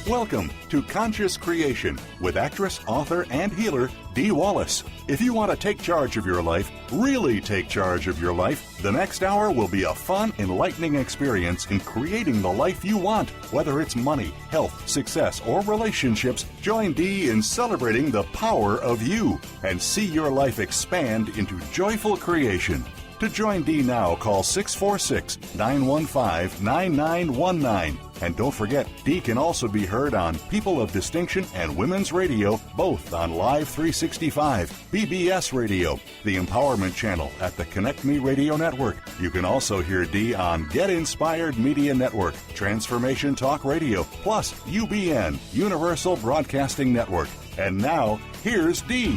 Welcome to Conscious Creation with actress, author, and healer Dee Wallace. If you want to take charge of your life, really take charge of your life, the next hour will be a fun, enlightening experience in creating the life you want. Whether it's money, health, success, or relationships, join Dee in celebrating the power of you and see your life expand into joyful creation. To join Dee now, call 646-915-9919. And don't forget, Dee can also be heard on People of Distinction and Women's Radio, both on Live 365, BBS Radio, the Empowerment Channel at the Connect Me Radio Network. You can also hear Dee on Get Inspired Media Network, Transformation Talk Radio, plus UBN, Universal Broadcasting Network. And now, here's Dee.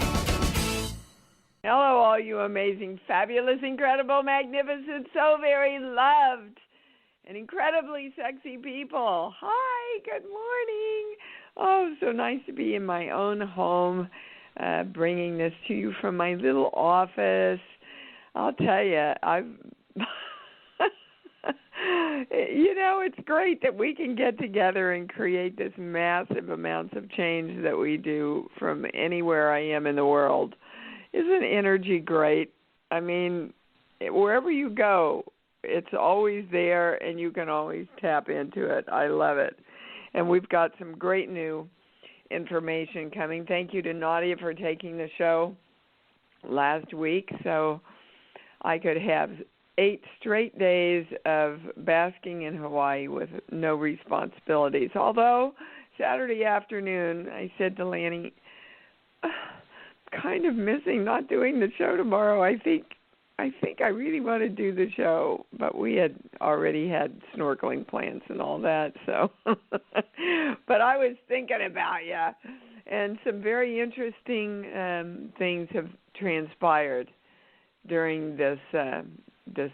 Hello, all you amazing, fabulous, incredible, magnificent, so very loved, and incredibly sexy people. Hi, good morning. Oh, so nice to be in my own home, bringing this to you from my little office. I'll tell you, it's great that we can get together and create this massive amounts of change that we do from anywhere I am in the world. Isn't energy great? I mean, wherever you go, it's always there, and you can always tap into it. I love it. And we've got some great new information coming. Thank you to Nadia for taking the show last week, so I could have 8 straight days of basking in Hawaii with no responsibilities. Although, Saturday afternoon, I said to Lanny, kind of missing not doing the show tomorrow. I think I really want to do the show, but we had already had snorkeling plans and all that, so. But I was thinking about you, and some very interesting things have transpired during this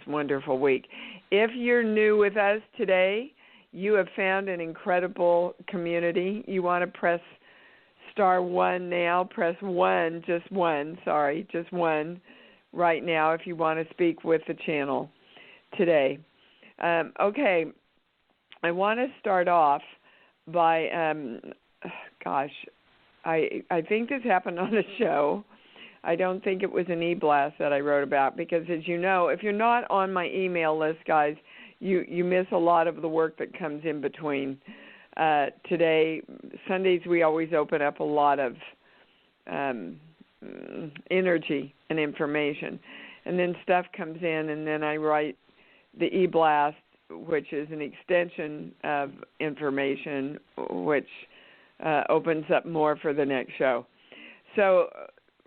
wonderful week. If you're new with us today, you have found an incredible community. You want to press star 1 now. Press 1, just 1 right now if you want to speak with the channel today. Okay, I want to start off by, I think this happened on a show. I don't think it was an e-blast that I wrote about because, as you know, if you're not on my email list, guys, you miss a lot of the work that comes in between. Today, Sundays, we always open up a lot of energy and information. And then stuff comes in, and then I write the e-blast, which is an extension of information, which opens up more for the next show. So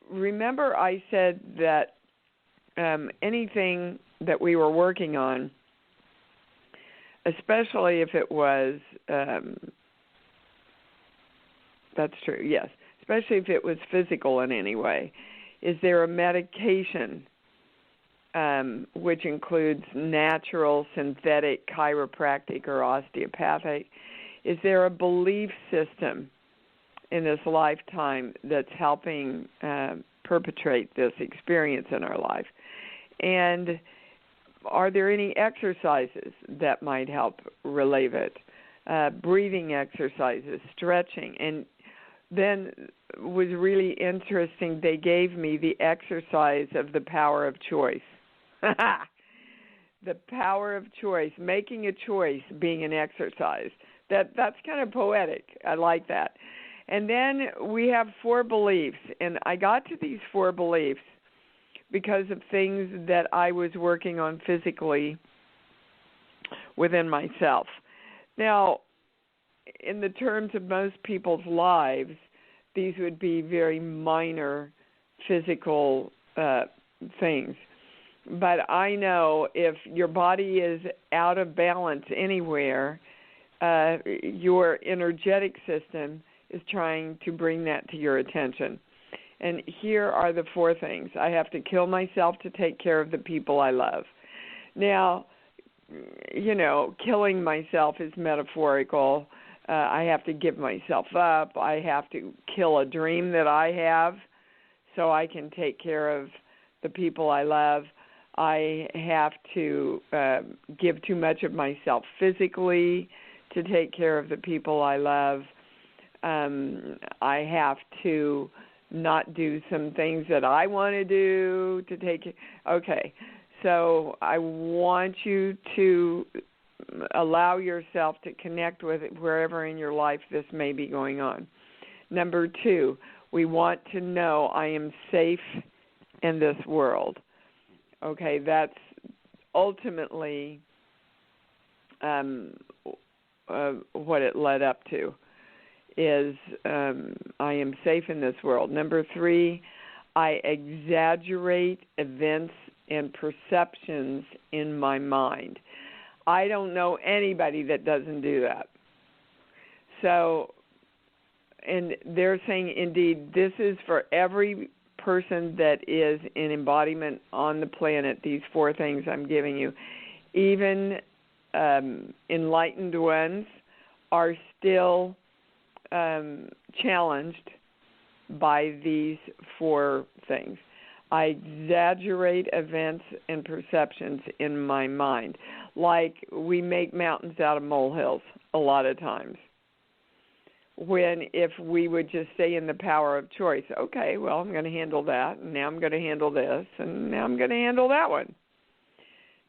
remember I said that anything that we were working on, especially if it was, that's true, yes, especially if it was physical in any way. Is there a medication, which includes natural, synthetic, chiropractic, or osteopathic? Is there a belief system in this lifetime that's helping perpetrate this experience in our life? And are there any exercises that might help relieve it? Breathing exercises, stretching. And then was really interesting, they gave me the exercise of the power of choice. The power of choice, making a choice being an exercise. That's kind of poetic. I like that. And then we have 4 beliefs. And I got to these 4 beliefs because of things that I was working on physically within myself. Now, in the terms of most people's lives, these would be very minor physical things. But I know if your body is out of balance anywhere, your energetic system is trying to bring that to your attention. And here are the 4 things. I have to kill myself to take care of the people I love. Now, killing myself is metaphorical. I have to give myself up. I have to kill a dream that I have so I can take care of the people I love. I have to give too much of myself physically to take care of the people I love. I have to not do some things that I want to do to take it. Okay, so I want you to allow yourself to connect with it wherever in your life this may be going on. Number 2, we want to know I am safe in this world. Okay, that's ultimately what it led up to, is I am safe in this world. Number 3, I exaggerate events and perceptions in my mind. I don't know anybody that doesn't do that. So, and they're saying, indeed, this is for every person that is in embodiment on the planet, these 4 things I'm giving you. Even enlightened ones are still challenged by these 4 things. I exaggerate events and perceptions in my mind. Like we make mountains out of molehills a lot of times. When if we would just stay in the power of choice, okay, well, I'm going to handle that, and now I'm going to handle this, and now I'm going to handle that one.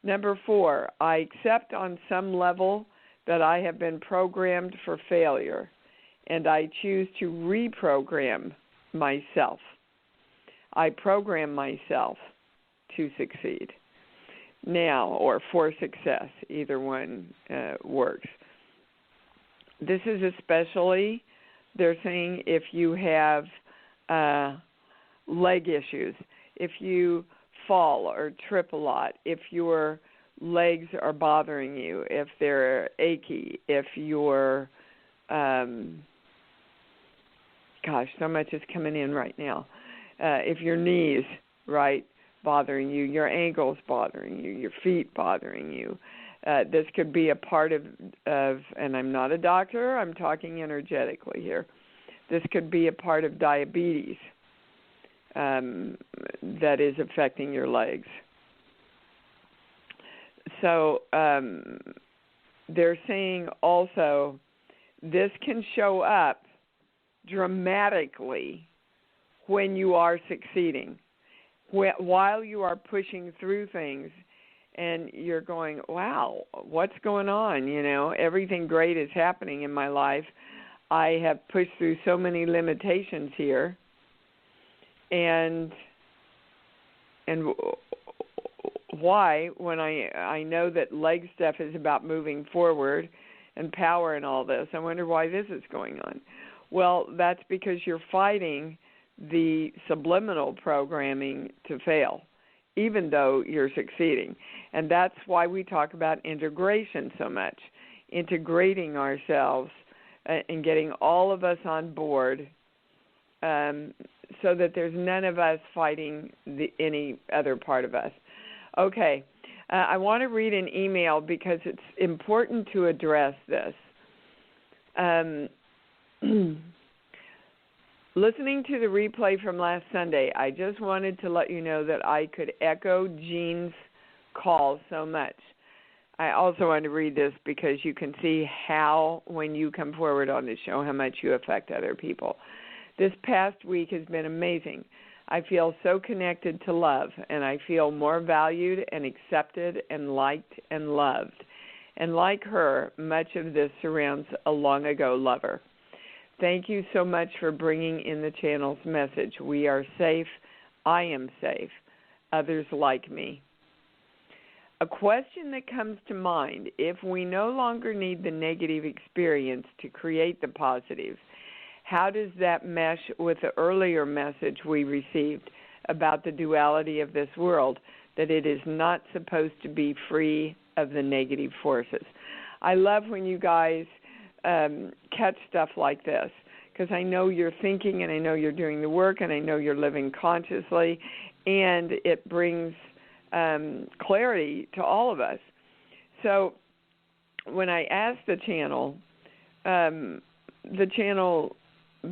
Number 4, I accept on some level that I have been programmed for failure, and I choose to reprogram myself. I program myself to succeed now, or for success. Either one works. This is especially, they're saying, if you have leg issues, if you fall or trip a lot, if your legs are bothering you, if they're achy, if you're, so much is coming in right now. If your knees, right, bothering you, your ankles bothering you, your feet bothering you, this could be a part of, and I'm not a doctor, I'm talking energetically here. This could be a part of diabetes that is affecting your legs. So they're saying also this can show up dramatically when you are succeeding, while you are pushing through things and you're going, wow, what's going on? You know, everything great is happening in my life. I have pushed through so many limitations here. And why, when I know that leg stuff is about moving forward and power and all this, I wonder why this is going on. Well, that's because you're fighting the subliminal programming to fail, even though you're succeeding. And that's why we talk about integration so much, integrating ourselves and getting all of us on board so that there's none of us fighting any other part of us. Okay, I want to read an email because it's important to address this. Listening to the replay from last Sunday, I just wanted to let you know that I could echo Jean's call so much. I also want to read this because you can see how, when you come forward on the show, how much you affect other people. This past week has been amazing. I feel so connected to love, and I feel more valued and accepted and liked and loved. And like her, much of this surrounds a long-ago lover. Thank you so much for bringing in the channel's message. We are safe. I am safe. Others like me. A question that comes to mind, if we no longer need the negative experience to create the positive, how does that mesh with the earlier message we received about the duality of this world, that it is not supposed to be free of the negative forces? I love when you guys catch stuff like this, because I know you're thinking and I know you're doing the work and I know you're living consciously, and it brings clarity to all of us. So when I asked the channel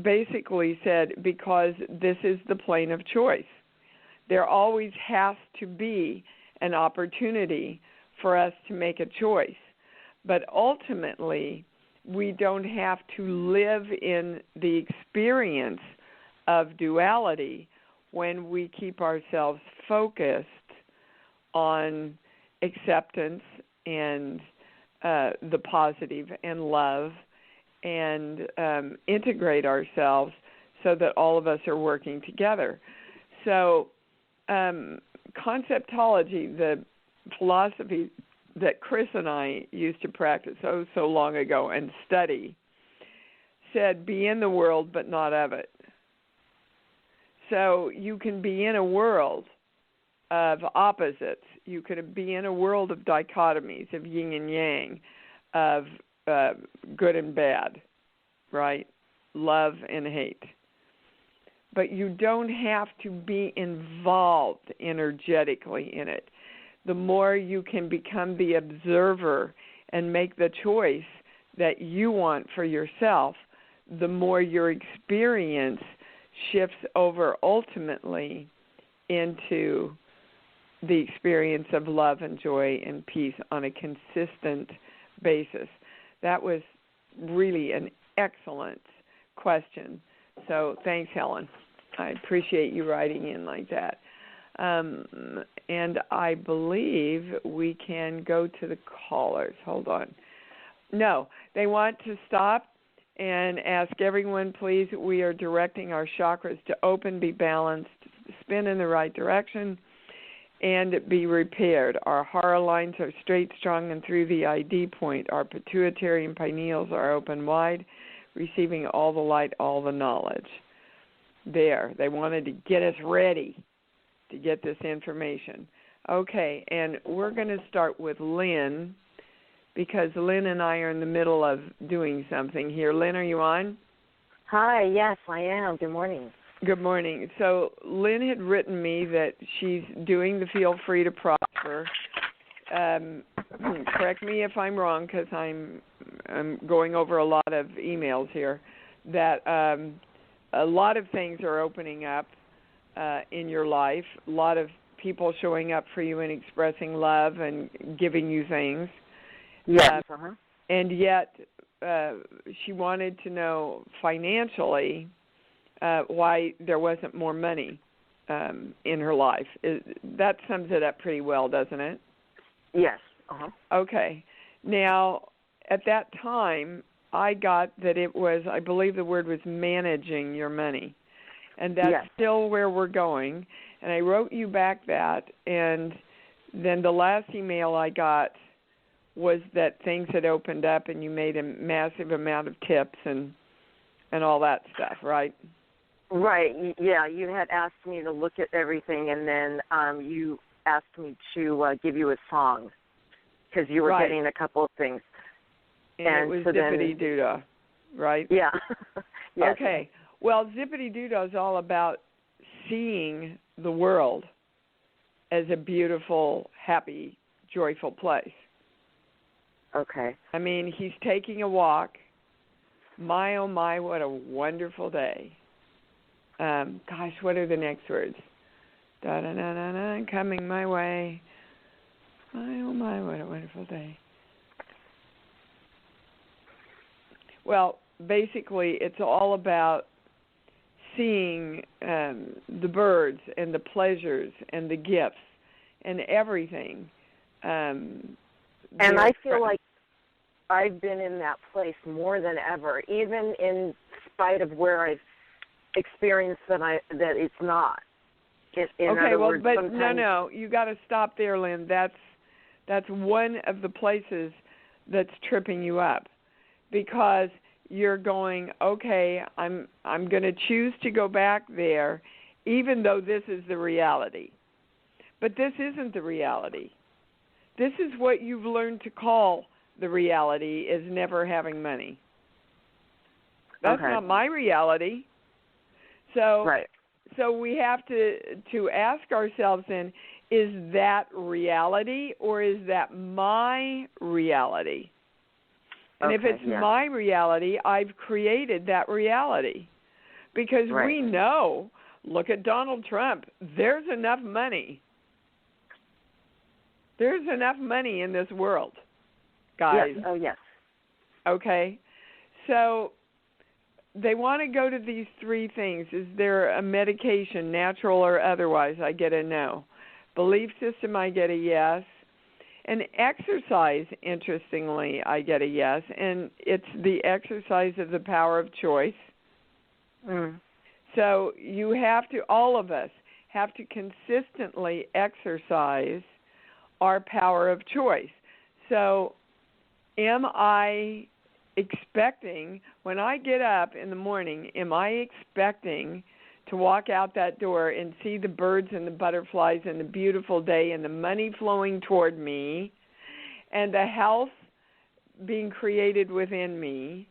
basically said, because this is the plane of choice. There always has to be an opportunity for us to make a choice. But ultimately, we don't have to live in the experience of duality when we keep ourselves focused on acceptance and the positive and love, and integrate ourselves so that all of us are working together. So conceptology, the philosophy that Chris and I used to practice so long ago and study, said be in the world but not of it. So you can be in a world of opposites. You could be in a world of dichotomies, of yin and yang, of good and bad, right? Love and hate. But you don't have to be involved energetically in it. The more you can become the observer and make the choice that you want for yourself, the more your experience shifts over ultimately into the experience of love and joy and peace on a consistent basis. That was really an excellent question. So thanks, Helen. I appreciate you writing in like that. And I believe we can go to the callers. Hold on. No, they want to stop and ask everyone, please, we are directing our chakras to open, be balanced, spin in the right direction, and be repaired. Our hara lines are straight, strong, and through the ID point. Our pituitary and pineals are open wide, receiving all the light, all the knowledge. There, they wanted to get us ready to get this information. Okay, and we're going to start with Lynn, because Lynn and I are in the middle of doing something here. Lynn, are you on? Hi, yes, I am. Good morning. Good morning. So Lynn had written me that she's doing the Feel Free to Prosper. Correct me if I'm wrong, because I'm going over a lot of emails here, that a lot of things are opening up in your life, a lot of people showing up for you and expressing love and giving you things. Yes. And yet she wanted to know financially why there wasn't more money in her life. That sums it up pretty well, doesn't it? Yes. Okay. Now, at that time, I got that it was, I believe the word was managing your money. And that's still where we're going. And I wrote you back that, and then the last email I got was that things had opened up and you made a massive amount of tips and all that stuff, right? Right. Yeah, you had asked me to look at everything, and then you asked me to give you a song because you were getting a couple of things. And it was so Zippity Doodah, right? Yeah. Yes. Okay. Well, Zippity Doodah is all about seeing the world as a beautiful, happy, joyful place. Okay. I mean, he's taking a walk. My, oh my, what a wonderful day. Gosh, what are the next words? Da-da-da-da-da, coming my way. My, oh my, what a wonderful day. Well, basically, it's all about seeing the birds and the pleasures and the gifts and everything. And I feel like I've been in that place more than ever, even in spite of where I've experienced that it's not. Okay, well, but no, you got to stop there, Lynn. That's one of the places that's tripping you up, because you're going, okay, I'm going to choose to go back there, even though this is the reality. But this isn't the reality. This is what you've learned to call the reality, is never having money. That's not my reality. So, so we have to ask ourselves then, is that reality or is that my reality? And if it's my reality, I've created that reality. Because we know, look at Donald Trump, there's enough money. There's enough money in this world, guys. Yes. Oh, yes. Okay? So they want to go to these three things. Is there a medication, natural or otherwise? I get a no. Belief system, I get a yes. And exercise, interestingly, I get a yes. And it's the exercise of the power of choice. So you have to, all of us, have to consistently exercise our power of choice. So am I expecting, when I get up in the morning, am I expecting to walk out that door and see the birds and the butterflies and the beautiful day and the money flowing toward me and the health being created within me?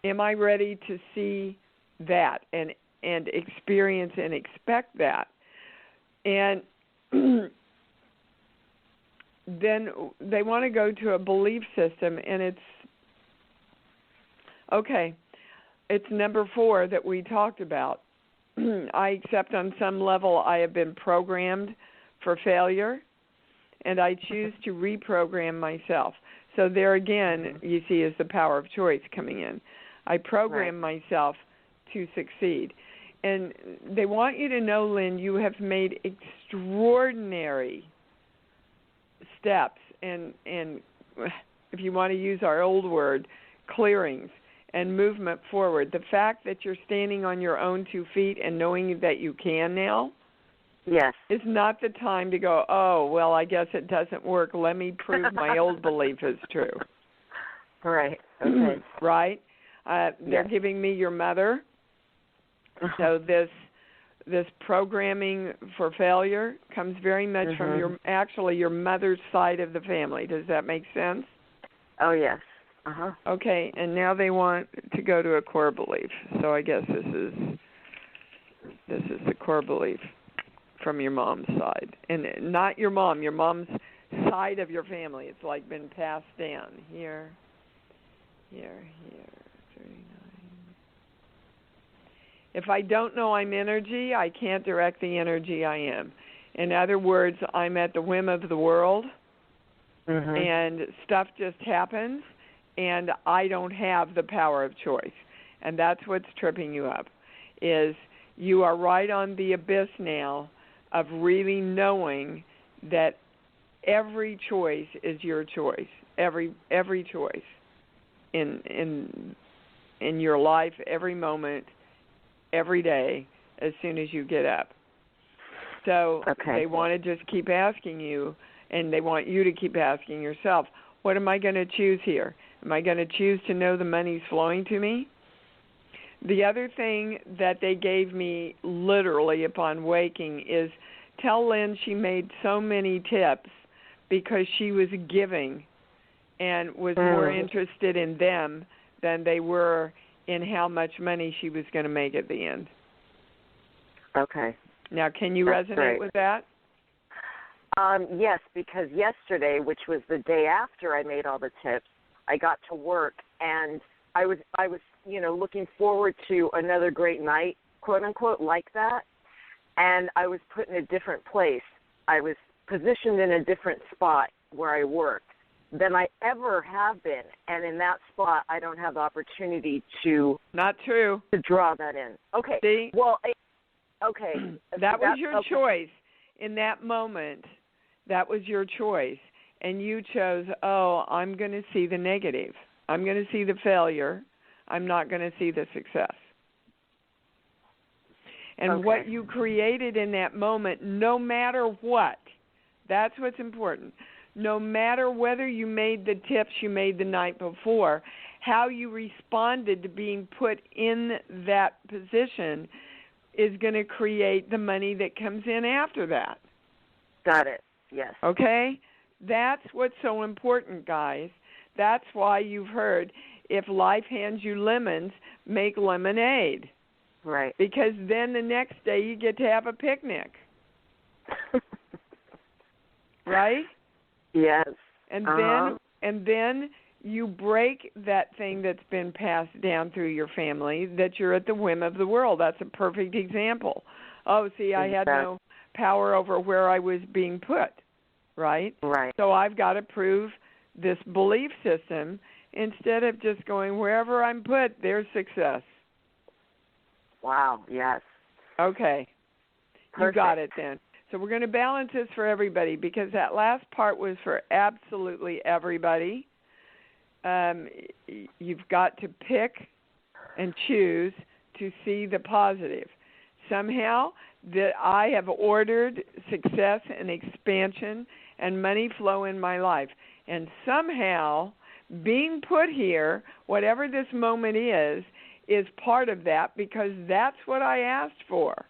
Am I ready to see that and experience and expect that? And then they want to go to a belief system, and it's, okay, it's number 4 that we talked about. I accept on some level I have been programmed for failure, and I choose to reprogram myself. So there again, you see, is the power of choice coming in. I program myself to succeed. And they want you to know, Lynn, you have made extraordinary steps and if you want to use our old word, clearings and movement forward. The fact that you're standing on your own 2 feet and knowing that you can now, yes, is not the time to go, oh, well, I guess it doesn't work. Let me prove my old belief is true. Right. Okay. Right? They're giving me your mother. So this programming for failure comes very much from your mother's side of the family. Does that make sense? Oh, yes. Okay, and now they want to go to a core belief. So I guess this is the core belief from your mom's side. And not your mom's side of your family. It's like been passed down. Here, 39. If I don't know I'm energy, I can't direct the energy I am. In other words, I'm at the whim of the world, and stuff just happens, and I don't have the power of choice. And that's what's tripping you up, is you are right on the abyss now of really knowing that every choice is your choice, every choice in your life, every moment, every day, as soon as you get up. So they want to just keep asking you, and they want you to keep asking yourself, what am I going to choose here? Am I going to choose to know the money's flowing to me? The other thing that they gave me literally upon waking is, tell Lynn she made so many tips because she was giving and was more interested in them than they were in how much money she was going to make at the end. Okay. Now, can you resonate with that? Yes, because yesterday, which was the day after I made all the tips, I got to work, and I was looking forward to another great night, quote unquote, like that. And I was put in a different place. I was positioned in a different spot where I worked than I ever have been, and in that spot, I don't have the opportunity to. Not true. To draw that in. Okay. See? Well, okay. That was your choice in that moment. That was your choice, and you chose. Oh, I'm going to see the negative. I'm going to see the failure. I'm not going to see the success. And what you created in that moment, no matter what, that's what's important. No matter whether you made the tips you made the night before, how you responded to being put in that position is going to create the money that comes in after that. Got it. Yes. Okay? That's what's so important, guys. That's why you've heard, if life hands you lemons, make lemonade. Right. Because then the next day you get to have a picnic. Right? Yes. And then you break that thing that's been passed down through your family, that you're at the whim of the world. That's a perfect example. Oh, see, I had no power over where I was being put, right? Right. So I've got to prove this belief system instead of just going wherever I'm put, there's success. Wow, yes. Okay. Perfect. You got it then. So we're going to balance this for everybody because that last part was for absolutely everybody. You've got to pick and choose to see the positive. Somehow that I have ordered success and expansion and money flow in my life. And somehow being put here, whatever this moment is part of that because that's what I asked for.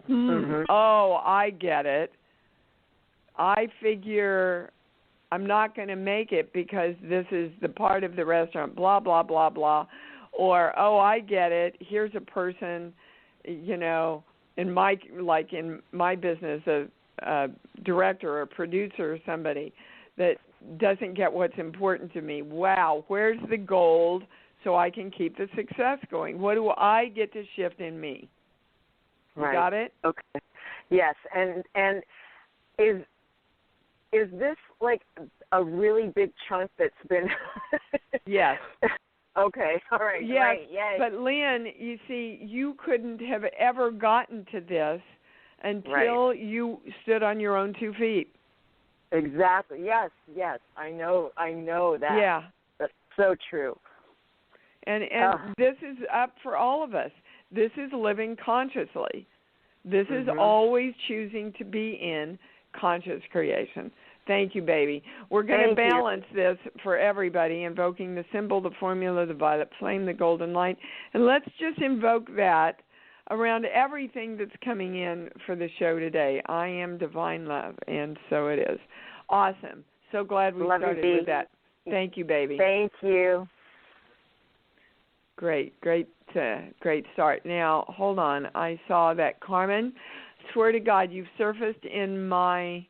Oh, I get it. I figure I'm not going to make it because this is the part of the restaurant, blah, blah, blah, blah. Or, oh, I get it. Here's a person, you know, in my business, a director or a producer or somebody that doesn't get what's important to me. Wow, where's the gold so I can keep the success going? What do I get to shift in me? You right. Got it? Okay. Yes, and is this like a really big chunk that's been? Yes. Okay. All right. Yes, Great. Yay. but Lynn, you see, you couldn't have ever gotten to this until you stood on your own 2 feet. Exactly. Yes. Yes. I know that. Yeah. That's so true. And this is up for all of us. This is living consciously. This is always choosing to be in conscious creation. Thank you, baby. We're going to balance this for everybody, invoking the symbol, the formula, the violet flame, the golden light. And let's just invoke that around everything that's coming in for the show today. I am divine love, and so it is. Awesome. So glad we started with that. Thank you, baby. Thank you. Great start. Now, hold on. I saw that Carmen, swear to God, you've surfaced in my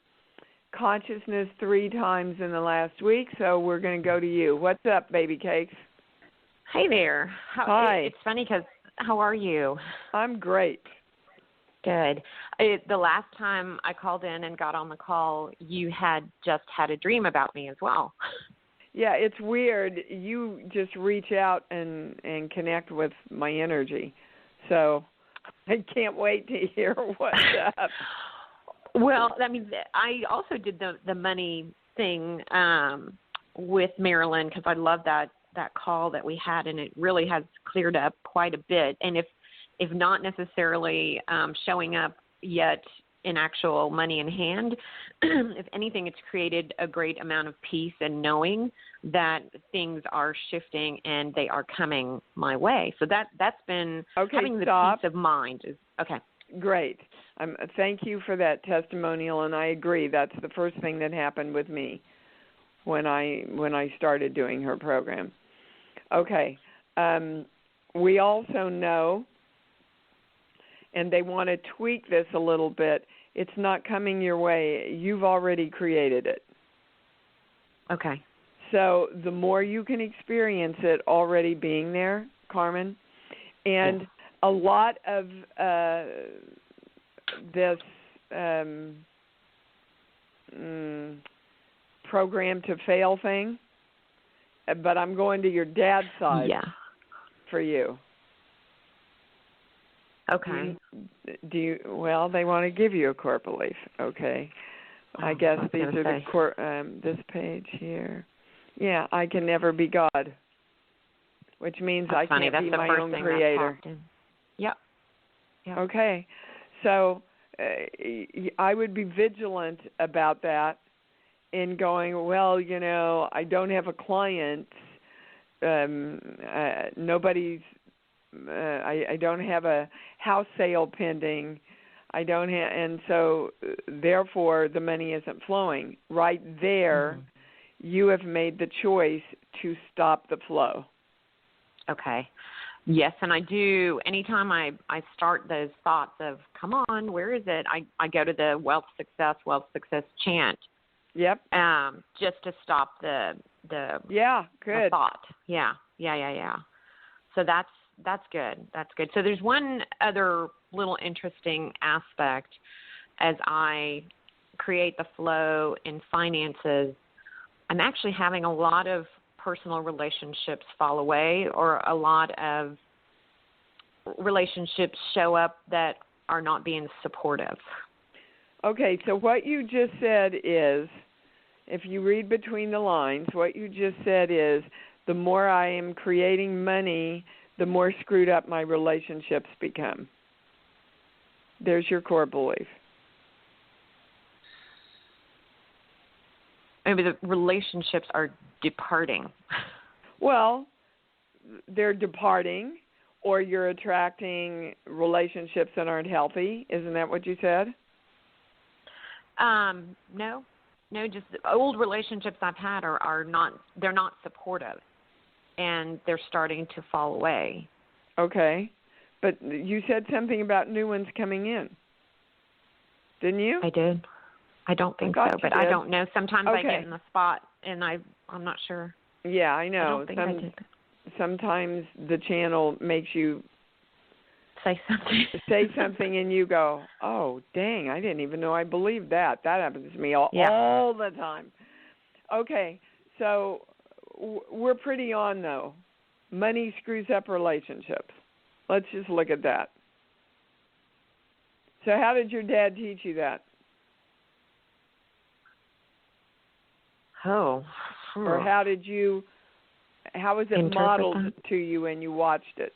consciousness 3 times in the last week, so we're going to go to you. What's up, baby cakes? Hey there. Hi. It's funny because how are you? I'm great. Good. The last time I called in and got on the call, you had just had a dream about me as well. Yeah, it's weird. You just reach out and connect with my energy. So I can't wait to hear what's up. Well, I mean, I also did the money thing with Marilyn because I love that call that we had, and it really has cleared up quite a bit. And if not necessarily showing up yet in actual money in hand, if anything, it's created a great amount of peace and knowing that things are shifting and they are coming my way. So that's been having the peace of mind. Okay. Great. Thank you for that testimonial, and I agree. That's the first thing that happened with me when I started doing her program. Okay. We also know, and they want to tweak this a little bit, it's not coming your way. You've already created it. Okay. So the more you can experience it already being there, Carmen, and a lot of this program to fail thing, but I'm going to your dad's side for you. Okay. Well, they want to give you a core belief. Okay. I guess these are the core, this page here. Yeah, I can never be God, which means I can't be my own creator. Yep. Okay. So I would be vigilant about that in going, well, you know, I don't have a client. Nobody's I don't have a house sale pending. I don't have, and so therefore the money isn't flowing. Right there, you have made the choice to stop the flow. Okay. Yes, and I do. Anytime I start those thoughts of, come on, where is it? I go to the wealth success chant. Yep. Just to stop the good. The thought. Yeah. So that's good. That's good. So there's one other little interesting aspect as I create the flow in finances. I'm actually having a lot of personal relationships fall away, or a lot of relationships show up that are not being supportive. Okay, so what you just said is, if you read between the lines, what you just said is, the more I am creating money, the more screwed up my relationships become. There's your core belief. Maybe the relationships are departing. Well, they're departing, or you're attracting relationships that aren't healthy. Isn't that what you said? No, just old relationships I've had are not, they're not supportive, and they're starting to fall away. Okay, but you said something about new ones coming in, didn't you? I did. I don't think so, but I don't know. Sometimes I get in the spot, and I'm not sure. Yeah, I know. I don't think I did. Sometimes the channel makes you say something, and you go, oh, dang, I didn't even know I believed that. That happens to me all the time. Okay, so we're pretty on, though. Money screws up relationships. Let's just look at that. So how did your dad teach you that? Oh. Or how was it modeled to you when you watched it?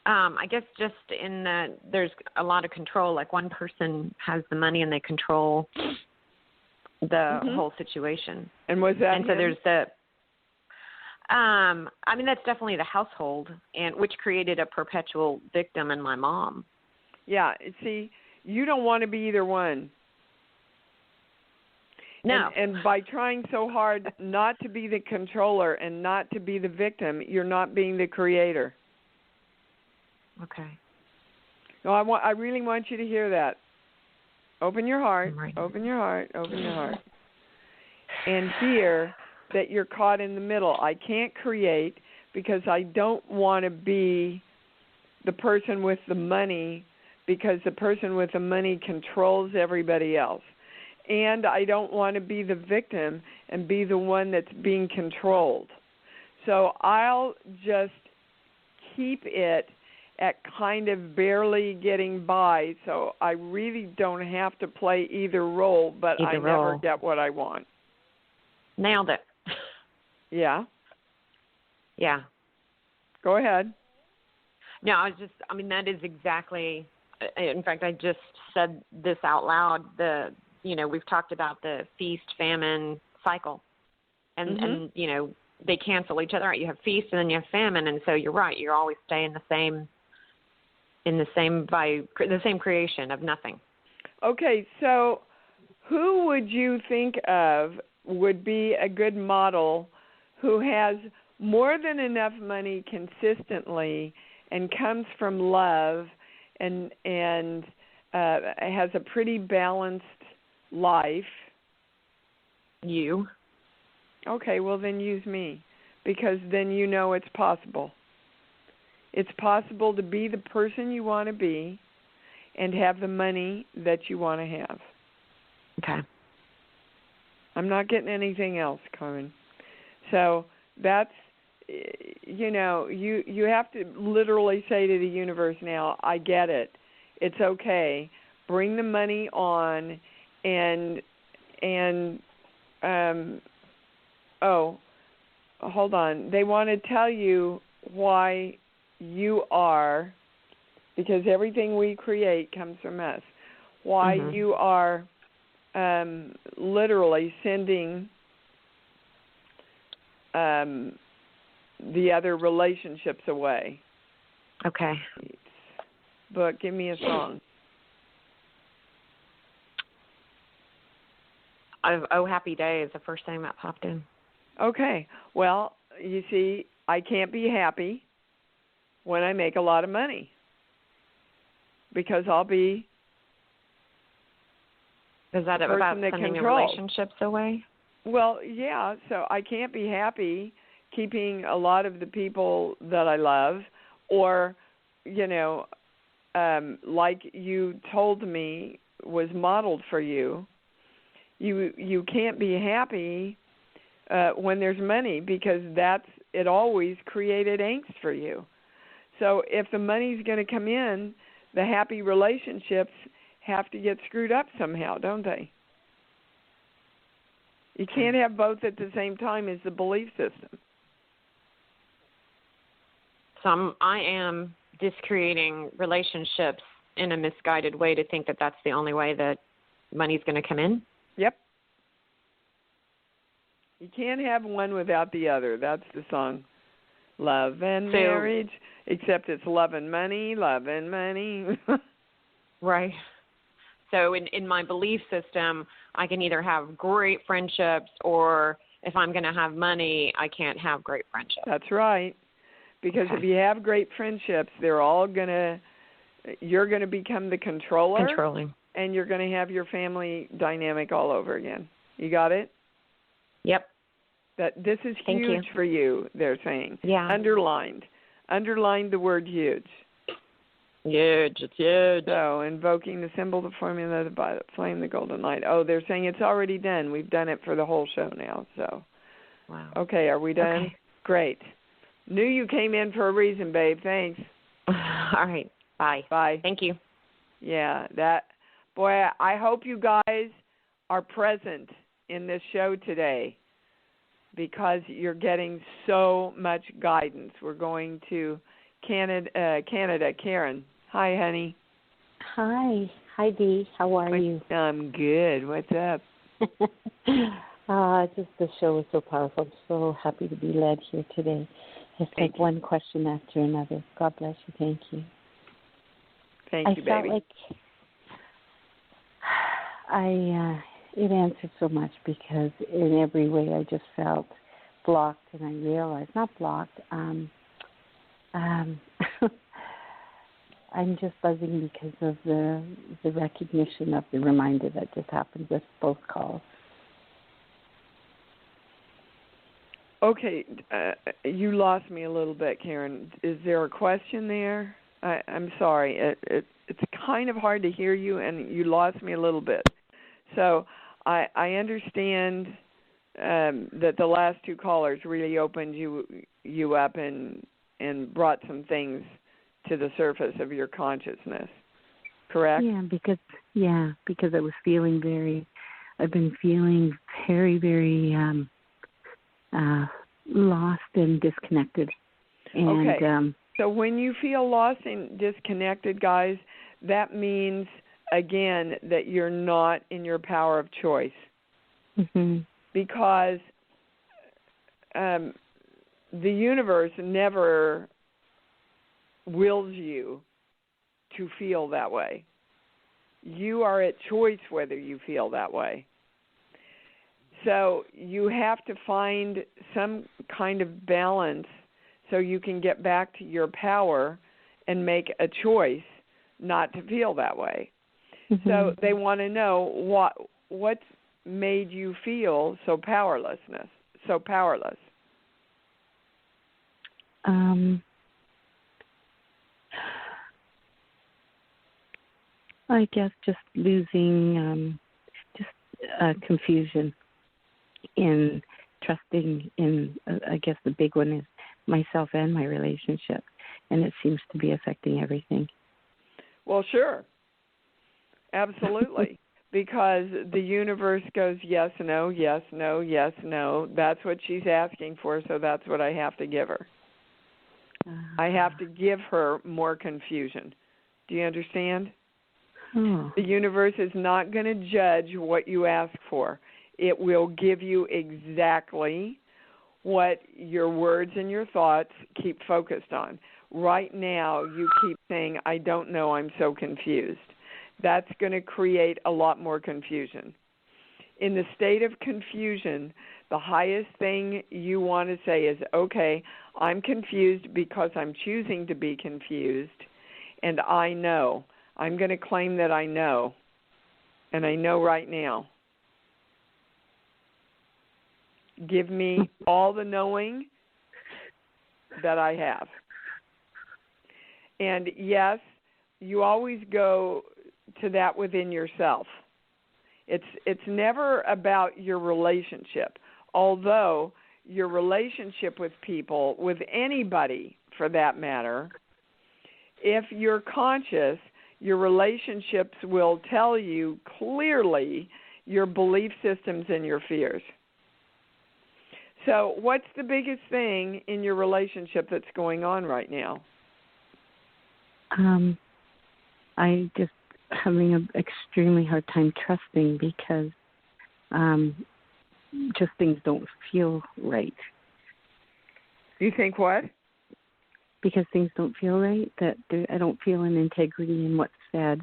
I guess just in that there's a lot of control. Like one person has the money and they control the whole situation. And was that And so there's the, I mean, that's definitely the household, and which created a perpetual victim in my mom. Yeah, see, you don't want to be either one. No. And by trying so hard not to be the controller and not to be the victim, you're not being the creator. Okay. No, I really want you to hear that. Open your heart. Right. Open your heart. Open your heart. And hear that you're caught in the middle. I can't create because I don't want to be the person with the money, because the person with the money controls everybody else. And I don't want to be the victim and be the one that's being controlled. So I'll just keep it at kind of barely getting by, so I really don't have to play either role, but never get what I want. Nailed it. Yeah? Yeah. Go ahead. No, that is exactly, in fact, I just said this out loud. We've talked about the feast, famine cycle. And they cancel each other out. You have feast and then you have famine, and so you're right. You're always staying the same creation of nothing. Okay, so who would you think of would be a good model who has more than enough money consistently and comes from love and has a pretty balanced life? You. Okay, well then use me, because then you know it's possible. It's possible to be the person you want to be and have the money that you want to have. Okay. I'm not getting anything else, Carmen. So that's, you have to literally say to the universe now, I get it. It's okay. Bring the money on and hold on. They want to tell you why you are, because everything we create comes from us, why you are literally sending the other relationships away. Okay. But give me a song. Oh, Happy Day is the first thing that popped in. Okay. Well, you see, I can't be happy when I make a lot of money, because I'll be Is that about sending the relationships away? Well, yeah. So I can't be happy keeping a lot of the people that I love, or, like you told me was modeled for you. You can't be happy when there's money, because it always created angst for you. So if the money's going to come in, the happy relationships have to get screwed up somehow, don't they? You can't have both at the same time as the belief system. So I am just creating relationships in a misguided way to think that that's the only way that money's going to come in? Yep. You can't have one without the other. That's the song. Love and marriage, except it's love and money, love and money. Right. So in my belief system, I can either have great friendships, or if I'm going to have money, I can't have great friendships. That's right. Because if you have great friendships, you're going to become the controller. Controlling. And you're going to have your family dynamic all over again. You got it? Yep. That this is huge for you, they're saying. Yeah. Underlined. Underline the word huge. Huge. It's huge. So, invoking the symbol, the formula, the flame, the golden light. Oh, they're saying it's already done. We've done it for the whole show now. So, wow. Okay, are we done? Okay. Great. Knew you came in for a reason, babe. Thanks. All right. Bye. Bye. Thank you. Yeah, boy, I hope you guys are present in this show today, because you're getting so much guidance. We're going to Canada. Karen. Hi, honey. Hi, Dee. How are you? I'm good. What's up? Just the show was so powerful. I'm so happy to be led here today. It's like one question after another. God bless you. Thank you. Thank you, baby. I felt like it answered so much, because in every way I just felt blocked, and I realized, not blocked, I'm just buzzing because of the recognition of the reminder that just happened with both calls. Okay, you lost me a little bit, Karen. Is there a question there? I'm sorry. It's kind of hard to hear you, and you lost me a little bit. So I understand that the last two callers really opened you up and brought some things to the surface of your consciousness. Correct? Yeah, because I've been feeling very, very lost and disconnected. And, okay. So when you feel lost and disconnected, guys, that means, again, that you're not in your power of choice. Mm-hmm. Because the universe never wills you to feel that way. You are at choice whether you feel that way. So you have to find some kind of balance so you can get back to your power and make a choice not to feel that way. Mm-hmm. So they want to know what's made you feel so powerless. I guess just losing, confusion in trusting in, I guess the big one is myself and my relationship, and it seems to be affecting everything. Well, sure. Absolutely. Because the universe goes yes, no, yes, no, yes, no. That's what she's asking for, so that's what I have to give her. I have to give her more confusion. Do you understand? Oh. The universe is not going to judge what you ask for. It will give you exactly what your words and your thoughts keep focused on. Right now, you keep saying, I don't know, I'm so confused. That's going to create a lot more confusion. In the state of confusion, the highest thing you want to say is, okay, I'm confused because I'm choosing to be confused, and I know. I'm going to claim that I know, and I know right now. Give me all the knowing that I have. And yes, you always go to that within yourself. It's never about your relationship. although your relationship with people, with anybody for that matter, if you're conscious, your relationships will tell you clearly your belief systems and your fears. So what's the biggest thing in your relationship that's going on right now? I just having an extremely hard time trusting because just things don't feel right. You think what? Because things don't feel right, that I don't feel an integrity in what's said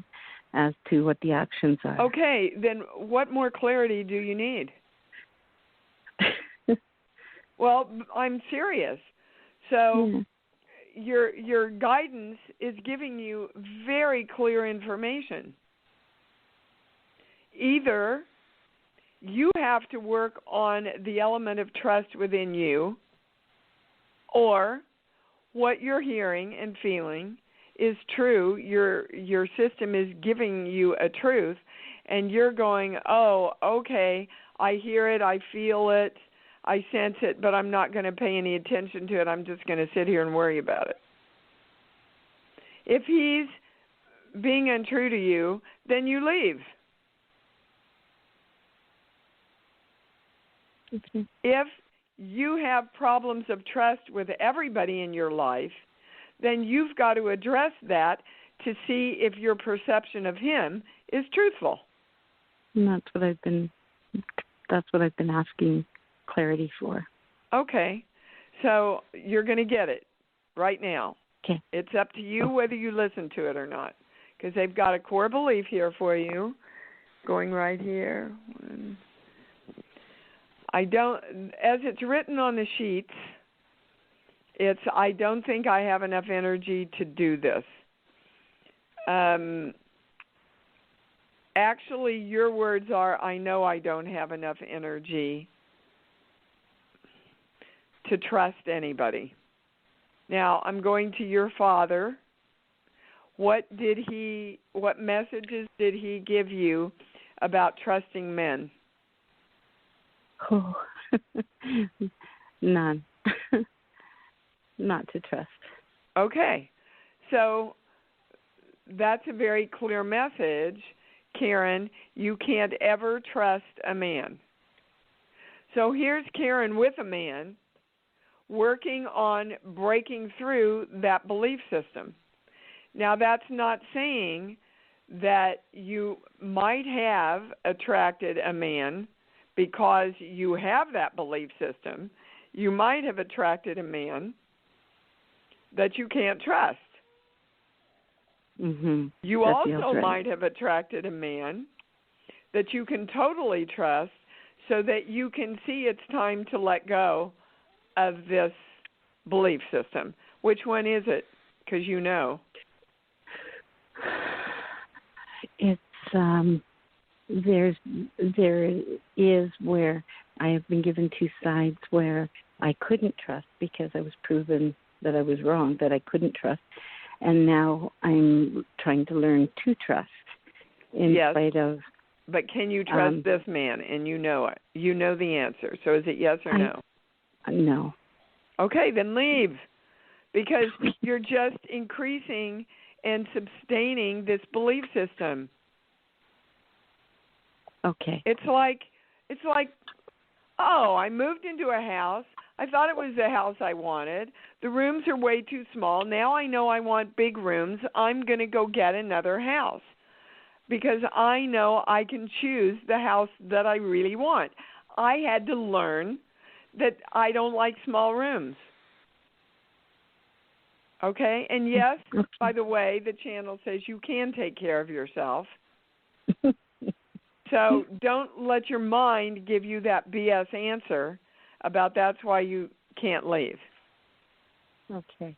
as to what the actions are. Okay, then what more clarity do you need? Well, I'm serious. So your guidance is giving you very clear information. Either you have to work on the element of trust within you, or what you're hearing and feeling is true. Your system is giving you a truth, and you're going, oh, okay, I hear it, I feel it, I sense it, but I'm not going to pay any attention to it. I'm just going to sit here and worry about it. If he's being untrue to you, then you leave. Okay. If you have problems of trust with everybody in your life, then you've got to address that to see if your perception of him is truthful. And that's what I've been asking clarity for. Okay. So you're going to get it right now. Okay. It's up to you whether you listen to it or not, because they've got a core belief here for you, going right here. As it's written on the sheets, it's, I don't think I have enough energy to do this. Actually, your words are, I know I don't have enough energy to trust anybody. Now, I'm going to your father. What messages did he give you about trusting men? Oh, none. Not to trust. Okay. So that's a very clear message, Karen. You can't ever trust a man. So here's Karen with a man working on breaking through that belief system. Now, that's not saying that you might have attracted a man because you have that belief system. You might have attracted a man that you can't trust. Mm-hmm. You that also might have attracted a man that you can totally trust, so that you can see it's time to let go of this belief system. Which one is it? Because you know. It's there is where I have been given two sides where I couldn't trust because I was proven that I was wrong, that I couldn't trust, and now I'm trying to learn to trust in spite of. But can you trust this man? And you know it. You know the answer. So is it yes or no? No. Okay, then leave, because you're just increasing and sustaining this belief system. Okay. It's like, oh, I moved into a house. I thought it was the house I wanted. The rooms are way too small. Now I know I want big rooms. I'm going to go get another house because I know I can choose the house that I really want. I had to learn that I don't like small rooms. Okay? And yes, by the way, the channel says you can take care of yourself. So don't let your mind give you that BS answer about that's why you can't leave. Okay.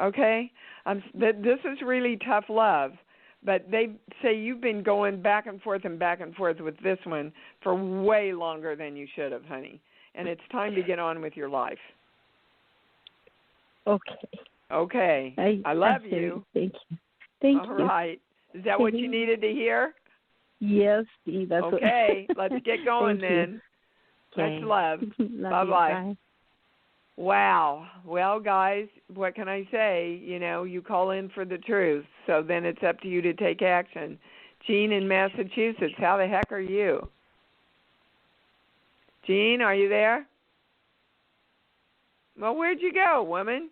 Okay? This is really tough love, but they say you've been going back and forth with this one for way longer than you should have, honey. And it's time to get on with your life. Okay. Okay. I love you. Thank you. Thank you. All right. Is that what you needed to hear? Yes, Steve. That's okay. Let's get going then. Okay. Much love. Love you. Bye-bye. Bye. Wow. Well, guys, what can I say? You know, you call in for the truth, so then it's up to you to take action. Jean in Massachusetts, how the heck are you? Jean, are you there? Well, where'd you go, woman?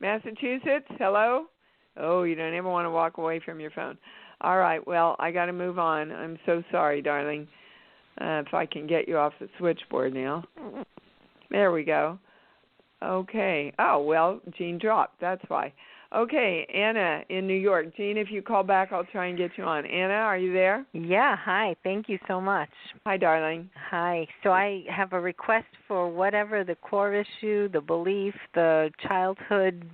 Massachusetts, hello? Oh, you don't ever want to walk away from your phone. All right, well, I got to move on. I'm so sorry, darling. If I can get you off the switchboard now. There we go. Okay. Oh, well, Jean dropped. That's why. Okay, Anna in New York. Jean, if you call back, I'll try and get you on. Anna, are you there? Yeah, hi. Thank you so much. Hi, darling. Hi. So I have a request for whatever the core issue, the belief, the childhood,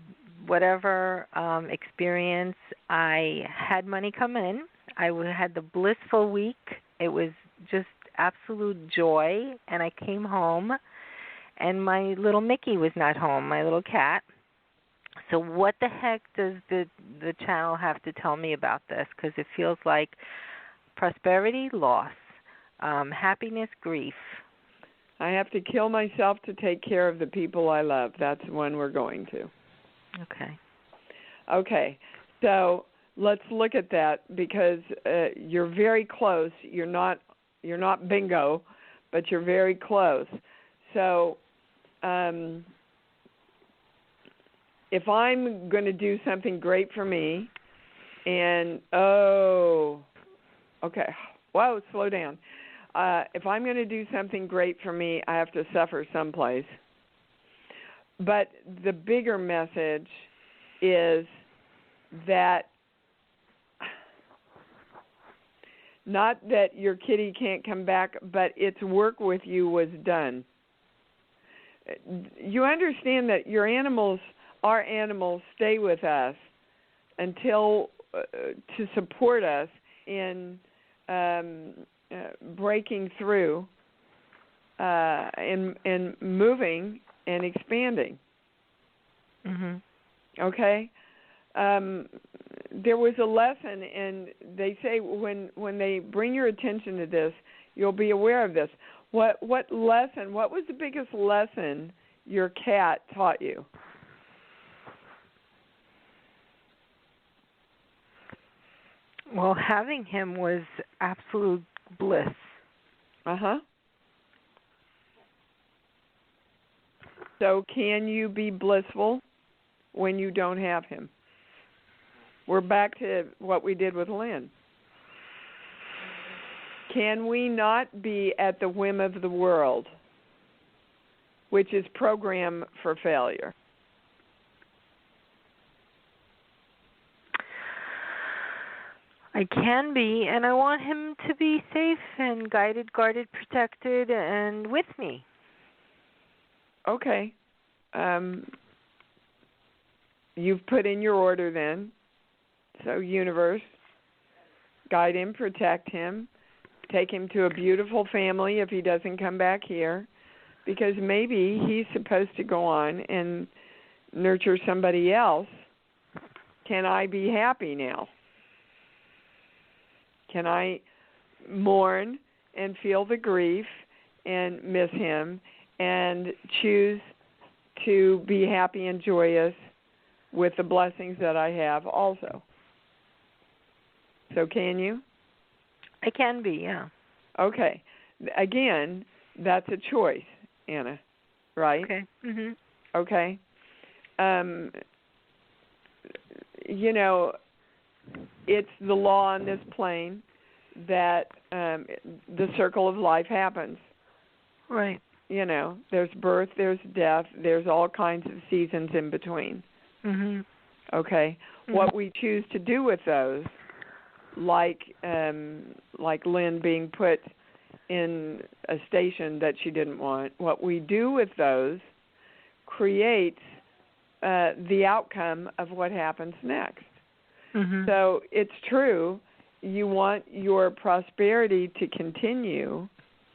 whatever experience. I had money come in. I had the blissful week. It was just absolute joy. And I came home, and my little Mickey was not home, my little cat. So what the heck does the channel have to tell me about this? Because it feels like prosperity, loss, happiness, grief. I have to kill myself to take care of the people I love. That's when we're going to. Okay. Okay. So let's look at that because you're very close. You're not bingo, but you're very close. So if I'm going to do something great for me, and whoa, slow down. If I'm going to do something great for me, I have to suffer someplace. But the bigger message is that not that your kitty can't come back, but its work with you was done. You understand that our animals stay with us until to support us in breaking through and moving and expanding. Mhm. Okay? There was a lesson, and they say when they bring your attention to this, you'll be aware of this. What lesson? What was the biggest lesson your cat taught you? Well, having him was absolute bliss. Uh-huh. So can you be blissful when you don't have him? We're back to what we did with Lynn. Can we not be at the whim of the world, which is program for failure? I can be, and I want him to be safe and guided, guarded, protected, and with me. Okay. You've put in your order then. So, universe, guide him, protect him, take him to a beautiful family if he doesn't come back here, because maybe he's supposed to go on and nurture somebody else. Can I be happy now? Can I mourn and feel the grief and miss him and choose to be happy and joyous with the blessings that I have also? So can you? I can be, yeah. Okay. Again, that's a choice, Anna, right? Okay. Mhm. Okay. You know, it's the law on this plane that the circle of life happens. Right. You know, there's birth, there's death, there's all kinds of seasons in between. Mhm. Okay. Mhm. What we choose to do with those, like Lynn being put in a station that she didn't want, what we do with those creates the outcome of what happens next. Mhm. So it's true, you want your prosperity to continue,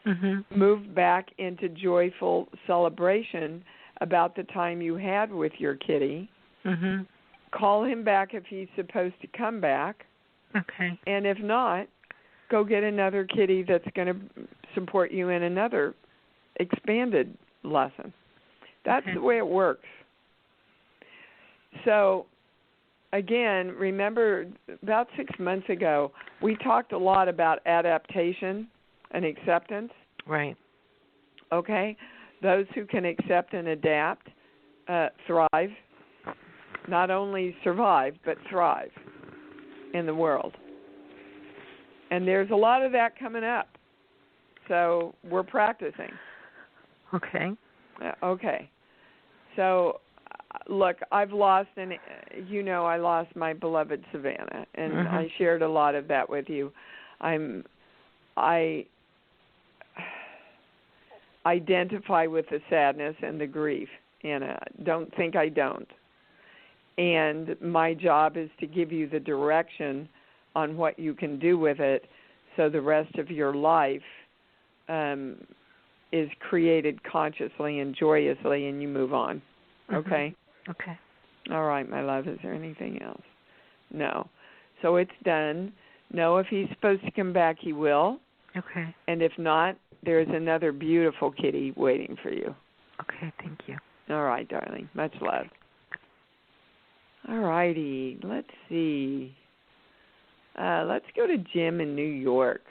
Mhm. move back into joyful celebration about the time you had with your kitty. Mhm. Call him back if he's supposed to come back. Okay. And if not, go get another kitty that's going to support you in another expanded lesson. That's the way it works. So, again, remember about 6 months ago, we talked a lot about adaptation and acceptance. Right. Okay? Those who can accept and adapt thrive. Not only survive, but thrive in the world. And there's a lot of that coming up. So we're practicing. Okay. Okay. So, look, I've lost, and I lost my beloved Savannah, and I shared a lot of that with you. I identify with the sadness and the grief, and don't think I don't. And my job is to give you the direction on what you can do with it, so the rest of your life is created consciously and joyously, and you move on. Okay? Okay. All right, my love. Is there anything else? No. So it's done. No, if he's supposed to come back, he will. Okay. And if not, there's another beautiful kitty waiting for you. Okay, thank you. All right, darling. Much love. All righty. Let's see. Let's go to Jim in New York.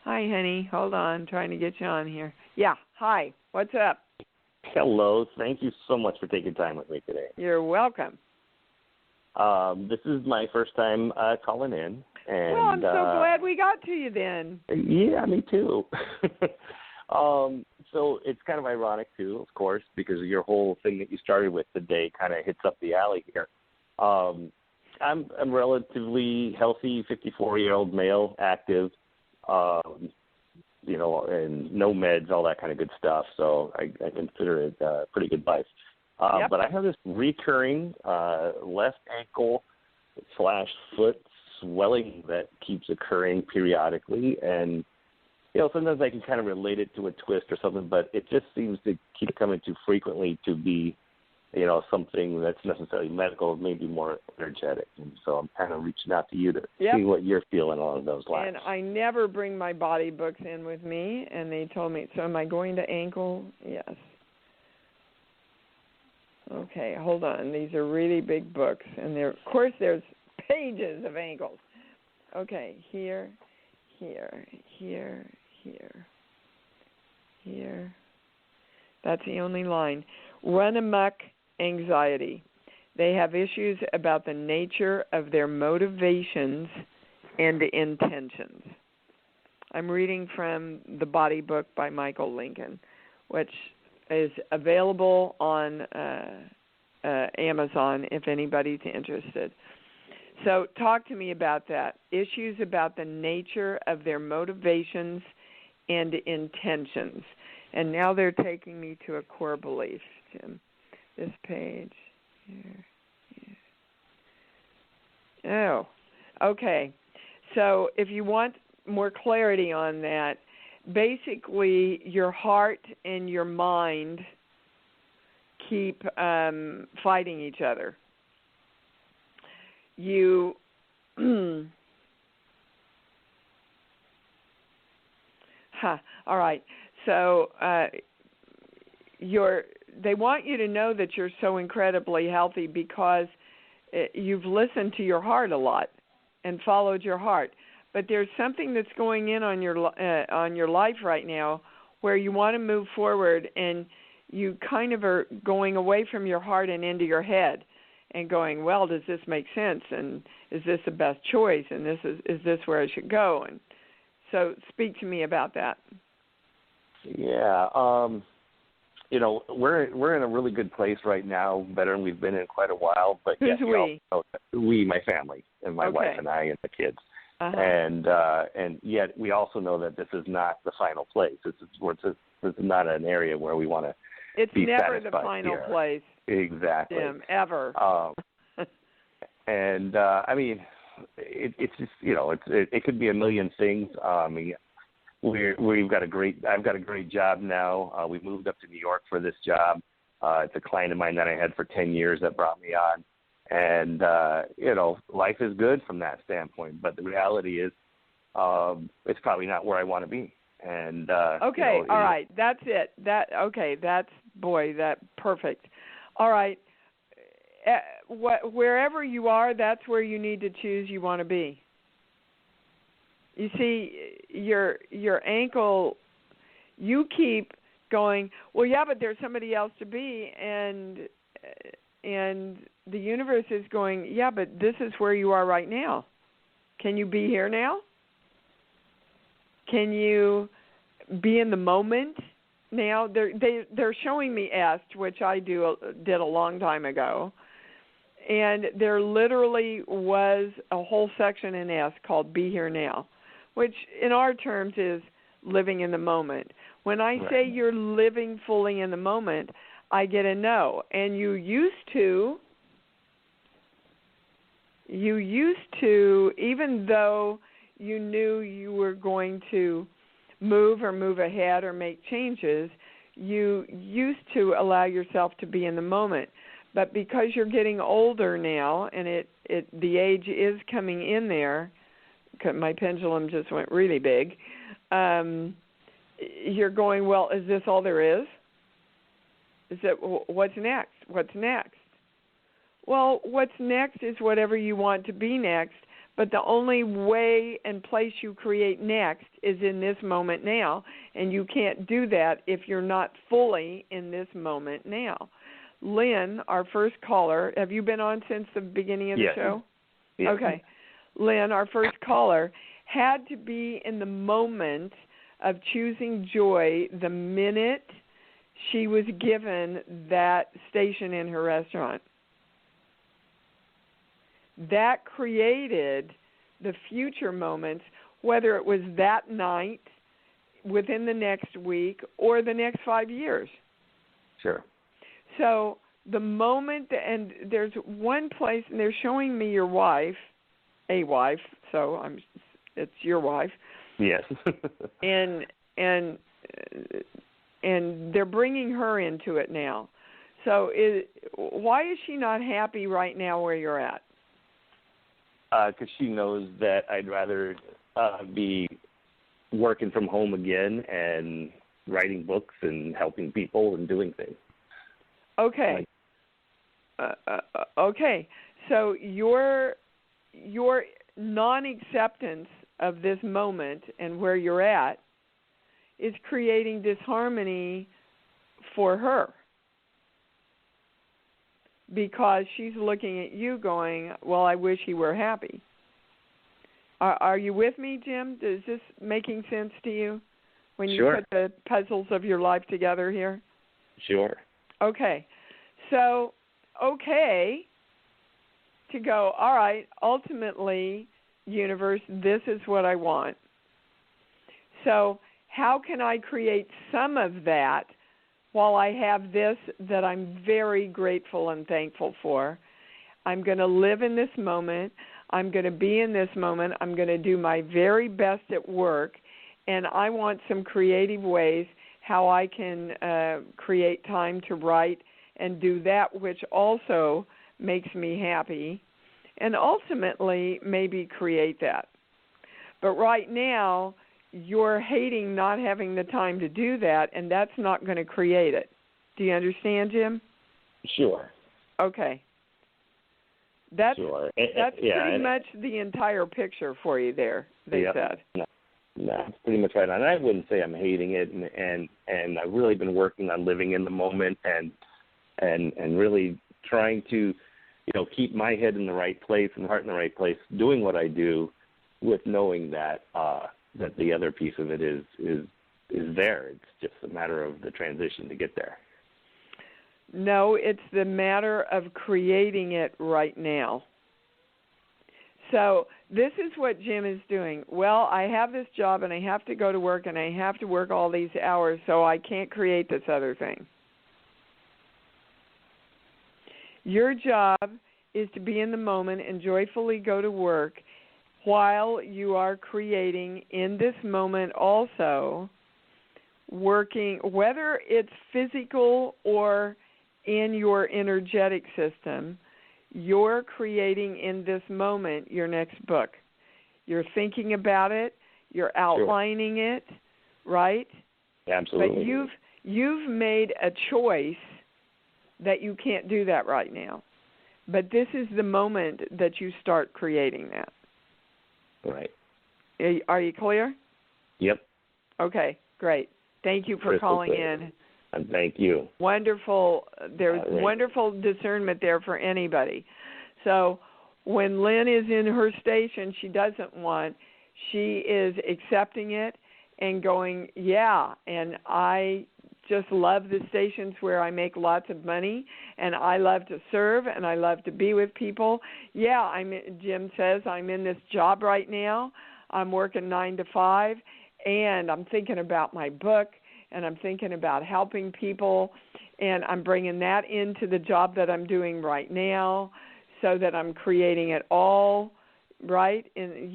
Hi, honey. Hold on. Trying to get you on here. Yeah. Hi. What's up? Hello. Thank you so much for taking time with me today. You're welcome. This is my first time calling in. And, well, I'm so glad we got to you then. Yeah, me too. So it's kind of ironic too, of course, because your whole thing that you started with today kind of hits up the alley here. I'm relatively healthy, 54-year-old male, active, and no meds, all that kind of good stuff. So I consider it a pretty good life. Yep. But I have this recurring left ankle / foot swelling that keeps occurring periodically, and sometimes I can kind of relate it to a twist or something, but it just seems to keep coming too frequently to be something that's necessarily medical, maybe more energetic. And so I'm kind of reaching out to you to see what you're feeling along those lines. And I never bring my body books in with me, and they told me, so am I going to ankle? Yes. Okay, hold on. These are really big books, and of course there's pages of ankles. Okay, here. That's the only line. Run amok anxiety. They have issues about the nature of their motivations and intentions. I'm reading from the Body Book by Michael Lincoln, which is available on Amazon if anybody's interested. So talk to me about that. Issues about the nature of their motivations and intentions. And now they're taking me to a core belief, Jim. This page. Here. Oh, okay. So if you want more clarity on that, basically your heart and your mind keep fighting each other. You all right. So they want you to know that you're so incredibly healthy because you've listened to your heart a lot and followed your heart. But there's something that's going in on your life right now where you want to move forward, and you kind of are going away from your heart and into your head and going, well, does this make sense? And is this the best choice? And is this where I should go? And so speak to me about that. Yeah, we're in a really good place right now, better than we've been in quite a while. But who's we? We, my family, and my wife and I, and the kids. Uh-huh. And yet we also know that this is not the final place. This is not an area where we want to. It's be never satisfied the final here. place. Exactly. Jim, ever. And I mean, it's just it could be a million things. I've got a great job now. We moved up to New York for this job. It's a client of mine that I had for 10 years that brought me on. And, life is good from that standpoint. But the reality is it's probably not where I want to be. And okay, all right, that's it. That's perfect. All right, wherever you are, that's where you need to choose you want to be. You see, your ankle, you keep going, well, yeah, but there's somebody else to be, and the universe is going, yeah, but this is where you are right now. Can you be here now? Can you be in the moment now? They're showing me est, which I did a long time ago, and there literally was a whole section in est called Be Here Now, which in our terms is living in the moment. When I say you're living fully in the moment, I get a no. And you used to, even though you knew you were going to move ahead or make changes, you used to allow yourself to be in the moment. But because you're getting older now, and the age is coming in there, 'cause my pendulum just went really big, you're going, well, is this all there is? Is it, what's next? What's next? Well, what's next is whatever you want to be next, but the only way and place you create next is in this moment now, and you can't do that if you're not fully in this moment now. Lynn, our first caller, have you been on since the beginning of the show? Yeah. Okay. Lynn, our first caller, had to be in the moment of choosing joy the minute she was given that station in her restaurant. That created the future moments, whether it was that night, within the next week, or the next 5 years. Sure. So the moment, and there's one place, and they're showing me your wife, a wife, so it's your wife. Yes. and they're bringing her into it now. So why is she not happy right now where you're at? Because she knows that I'd rather be working from home again and writing books and helping people and doing things. Okay. Okay. So your non-acceptance of this moment and where you're at is creating disharmony for her, because she's looking at you going, well, I wish he were happy. Are you with me, Jim? Is this making sense to you when you put the puzzles of your life together here? Sure. Okay. So, to go, all right, ultimately, universe, this is what I want. So how can I create some of that while I have this that I'm very grateful and thankful for? I'm going to live in this moment. I'm going to be in this moment. I'm going to do my very best at work, and I want some creative ways how I can create time to write and do that which also makes me happy, and ultimately maybe create that. But right now, you're hating not having the time to do that, and that's not going to create it. Do you understand, Jim? Sure. Okay. That's pretty much the entire picture for you there, they said. No, it's pretty much right on. I wouldn't say I'm hating it, and I've really been working on living in the moment and really trying to, keep my head in the right place and heart in the right place, doing what I do with knowing that that the other piece of it is there. It's just a matter of the transition to get there. No, it's the matter of creating it right now. So this is what Jim is doing. Well, I have this job and I have to go to work and I have to work all these hours, so I can't create this other thing. Your job is to be in the moment and joyfully go to work while you are creating in this moment also, working, whether it's physical or in your energetic system, you're creating in this moment your next book. You're thinking about it, you're outlining it right? Absolutely. But you've made a choice that you can't do that right now. But this is the moment that you start creating that. Right. Are you clear? Yep. Okay, great. Thank you for Crystal calling clear. in. And thank you. Wonderful. There's Right. wonderful discernment there for anybody. So when Lynn is in her station she doesn't want, she is accepting it and going, yeah, and I just love the stations where I make lots of money, and I love to serve, and I love to be with people. Yeah, Jim says I'm in this job right now. I'm working 9 to 5, and I'm thinking about my book, and I'm thinking about helping people, and I'm bringing that into the job that I'm doing right now so that I'm creating it all, right? And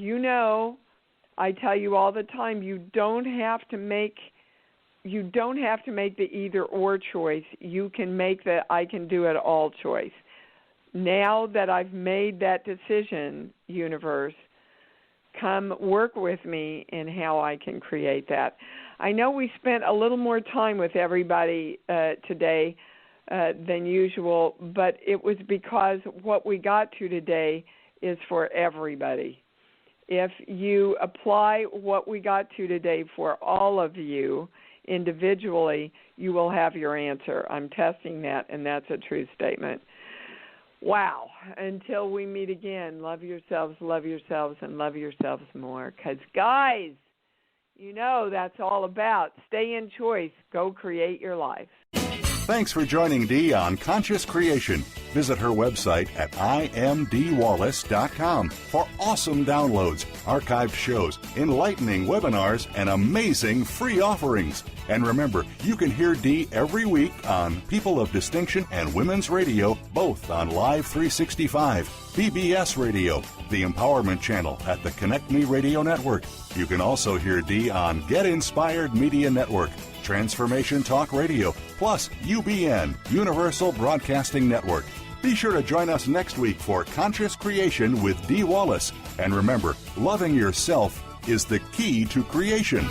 I tell you all the time, you don't have to make the either or choice. You can make the I can do it all choice. Now that I've made that decision, universe, come work with me in how I can create that. I know we spent a little more time with everybody today than usual, but it was because what we got to today is for everybody. If you apply what we got to today for all of you individually, you will have your answer. I'm testing that, and that's a true statement. Wow. Until we meet again, love yourselves, and love yourselves more. Because, guys, that's all about. Stay in choice. Go create your life. Thanks for joining Dee on Conscious Creation. Visit her website at imdwallace.com for awesome downloads, archived shows, enlightening webinars, and amazing free offerings. And remember, you can hear Dee every week on People of Distinction and Women's Radio, both on Live 365, PBS Radio, the Empowerment Channel at the Connect Me Radio Network. You can also hear Dee on Get Inspired Media Network, Transformation Talk Radio, plus UBN, Universal Broadcasting Network. Be sure to join us next week for Conscious Creation with Dee Wallace. And remember, loving yourself is the key to creation.